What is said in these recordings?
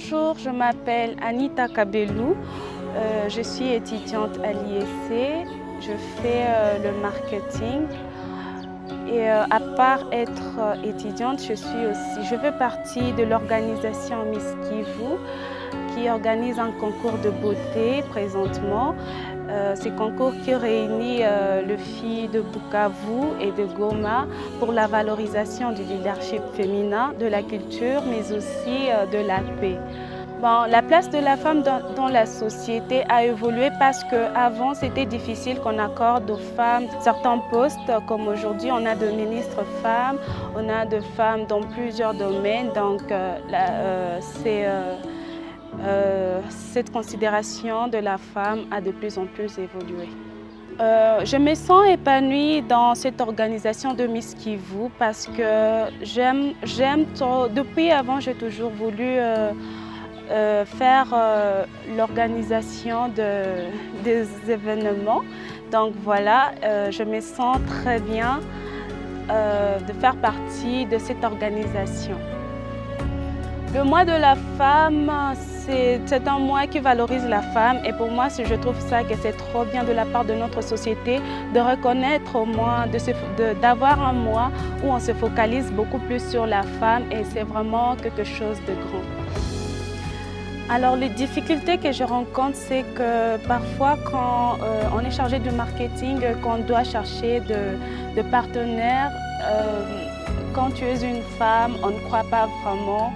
Bonjour, je m'appelle Anita Kabelou, je suis étudiante à l'IEC, je fais le marketing et à part être étudiante, je fais partie de l'organisation Miss Kivu qui organise un concours de beauté présentement. Ce concours qui réunit les filles de Bukavu et de Goma pour la valorisation du leadership féminin, de la culture, mais aussi de la paix. Bon, la place de la femme dans la société a évolué parce qu'avant, c'était difficile qu'on accorde aux femmes certains postes, comme aujourd'hui, on a de ministres femmes, on a de femmes dans plusieurs domaines, donc cette considération de la femme a de plus en plus évolué. Je me sens épanouie dans cette organisation de Miss Kivu parce que depuis avant, j'ai toujours voulu faire l'organisation des événements. Donc voilà, je me sens très bien de faire partie de cette organisation. Le mois de la femme, c'est un mois qui valorise la femme et pour moi, je trouve ça que c'est trop bien de la part de notre société de reconnaître au moins, d'avoir un mois où on se focalise beaucoup plus sur la femme et c'est vraiment quelque chose de grand. Alors les difficultés que je rencontre, c'est que parfois quand on est chargé de marketing, qu'on doit chercher de partenaires, quand tu es une femme, on ne croit pas vraiment.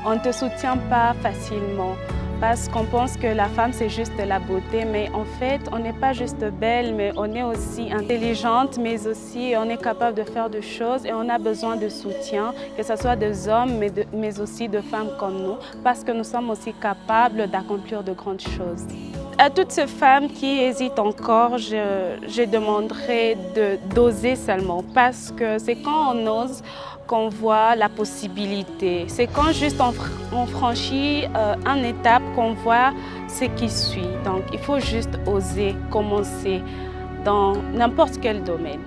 On ne te soutient pas facilement parce qu'on pense que la femme c'est juste la beauté, mais en fait on n'est pas juste belle, mais on est aussi intelligente, mais aussi on est capable de faire des choses et on a besoin de soutien, que ce soit des hommes mais aussi de femmes comme nous, parce que nous sommes aussi capables d'accomplir de grandes choses. À toutes ces femmes qui hésitent encore, je demanderais d'oser seulement parce que c'est quand on ose qu'on voit la possibilité. C'est quand juste on franchit une étape qu'on voit ce qui suit. Donc il faut juste oser commencer dans n'importe quel domaine.